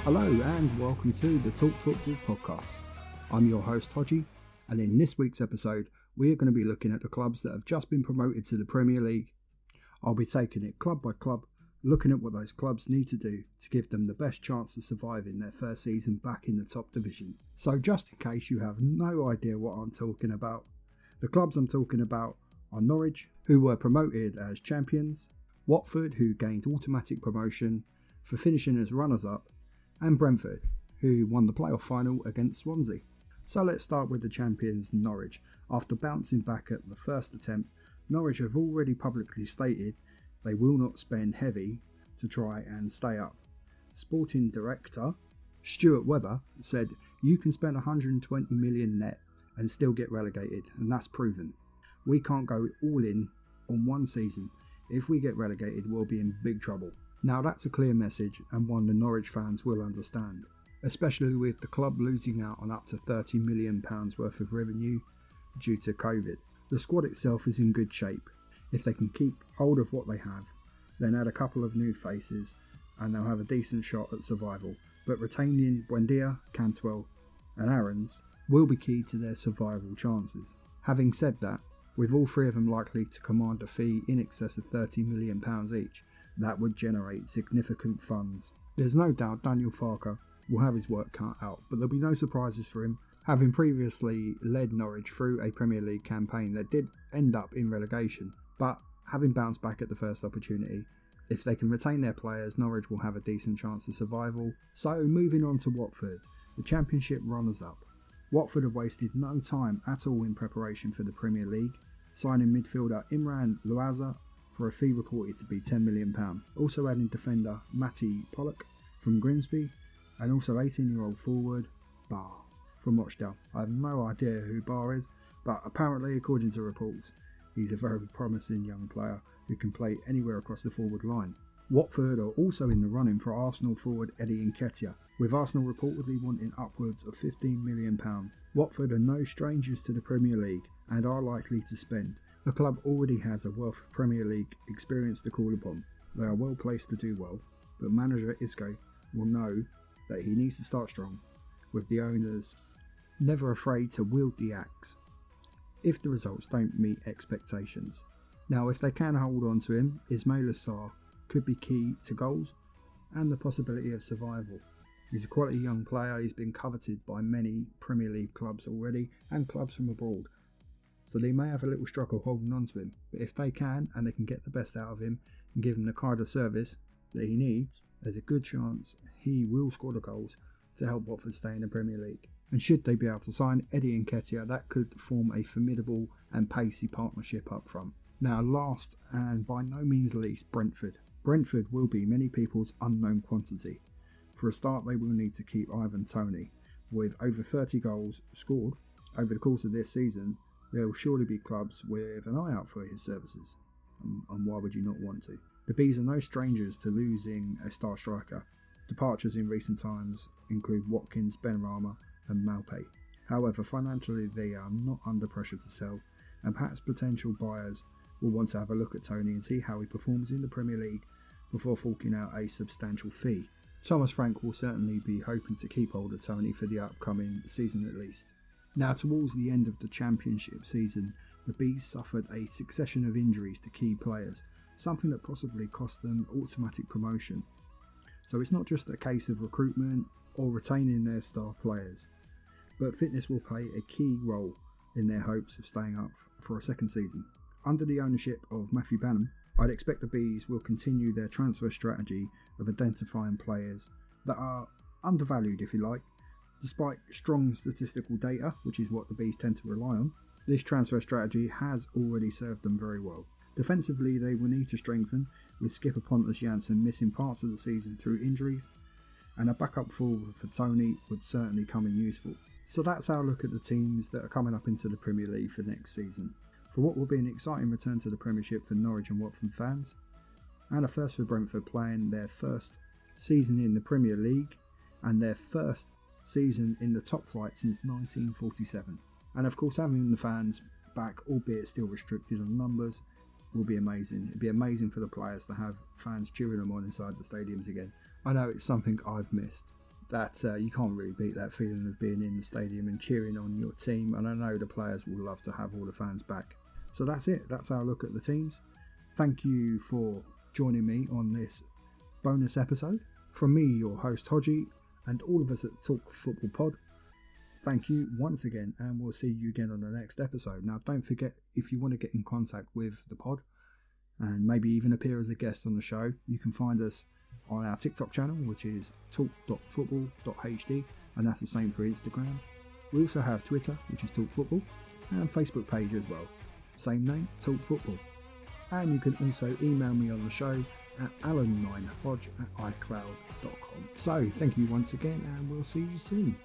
Hello and welcome to the Talk Football podcast. I'm your host Hodgie, and in this week's episode we are going to be looking at the clubs that have just been promoted to the Premier League. I'll be taking it club by club, looking at what those clubs need to do to give them the best chance of surviving their first season back in the top division. So just in case you have no idea what I'm talking about, the clubs I'm talking about are Norwich, who were promoted as champions, Watford, who gained automatic promotion for finishing as runners-up, and Brentford, who won the playoff final against Swansea. So let's start with the champions Norwich. After bouncing back at the first attempt, Norwich have already publicly stated they will not spend heavy to try and stay up. Sporting director Stuart Webber said, "You can spend 120 million net and still get relegated, and that's proven. We can't go all in on one season. If we get relegated, we'll be in big trouble." Now that's a clear message and one the Norwich fans will understand, especially with the club losing out on up to £30 million worth of revenue due to COVID. The squad itself is in good shape. If they can keep hold of what they have, then add a couple of new faces and they'll have a decent shot at survival. But retaining Buendia, Cantwell and Aarons will be key to their survival chances. Having said that, with all three of them likely to command a fee in excess of £30 million each, that would generate significant funds. There's no doubt Daniel Farke will have his work cut out, but there'll be no surprises for him, having previously led Norwich through a Premier League campaign that did end up in relegation, but having bounced back at the first opportunity. If they can retain their players, Norwich will have a decent chance of survival. So moving on to Watford, the Championship runners-up. Watford have wasted no time at all in preparation for the Premier League, signing midfielder Imran Louaza for a fee reported to be £10 million. Also adding defender Matty Pollock from Grimsby, and also 18-year-old forward Barr from Rochdale. I have no idea who Barr is, but apparently, according to reports, he's a very promising young player who can play anywhere across the forward line. Watford are also in the running for Arsenal forward Eddie Nketiah, with Arsenal reportedly wanting upwards of £15 million. Watford are no strangers to the Premier League and are likely to spend. The club already has a wealth of Premier League experience to call upon. They are well placed to do well, but manager Isco will know that he needs to start strong, with the owners never afraid to wield the axe if the results don't meet expectations. Now, if they can hold on to him, Ismail Assar could be key to goals and the possibility of survival. He's a quality young player. He's been coveted by many Premier League clubs already and clubs from abroad, so they may have a little struggle holding on to him. But if they can, and they can get the best out of him and give him the kind of service that he needs, there's a good chance he will score the goals to help Watford stay in the Premier League. And should they be able to sign Eddie Nketiah, that could form a formidable and pacey partnership up front. Now last and by no means least, Brentford. Brentford will be many people's unknown quantity. For a start, they will need to keep Ivan Toney. With over 30 goals scored over the course of this season, there will surely be clubs with an eye out for his services, and why would you not want to? The Bees are no strangers to losing a star striker. Departures in recent times include Watkins, Benrahma and Malpe. However, financially they are not under pressure to sell, and perhaps potential buyers will want to have a look at Toney and see how he performs in the Premier League before forking out a substantial fee. Thomas Frank will certainly be hoping to keep hold of Toney for the upcoming season at least. Now, towards the end of the Championship season, the Bees suffered a succession of injuries to key players, something that possibly cost them automatic promotion. So it's not just a case of recruitment or retaining their star players, but fitness will play a key role in their hopes of staying up for a second season. Under the ownership of Matthew Banham, I'd expect the Bees will continue their transfer strategy of identifying players that are undervalued, if you like. Despite strong statistical data, which is what the Bees tend to rely on, this transfer strategy has already served them very well. Defensively, they will need to strengthen, with skipper Pontus Jansson missing parts of the season through injuries, and a backup forward for Toney would certainly come in useful. So that's our look at the teams that are coming up into the Premier League for next season, for what will be an exciting return to the Premiership for Norwich and Watford fans, and a first for Brentford playing their first season in the Premier League and their first season in the top flight since 1947. And of course, having the fans back, albeit still restricted on numbers, will be amazing. It'd be amazing for the players to have fans cheering them on inside the stadiums again. I know it's something I've missed. that you can't really beat that feeling of being in the stadium and cheering on your team, and I know the players will love to have all the fans back. So that's it, that's our look at the teams. Thank you for joining me on this bonus episode. From me, your host Hodgie, and all of us at Talk Football Pod, thank you once again, and we'll see you again on the next episode. Now, don't forget, if you want to get in contact with the pod and maybe even appear as a guest on the show, you can find us on our TikTok channel, which is talk.football.hd, and that's the same for Instagram. We also have Twitter, which is Talk Football, and Facebook page as well, same name, Talk Football. And you can also email me on the show at alan9hodge@icloud.com. So thank you once again, and we'll see you soon.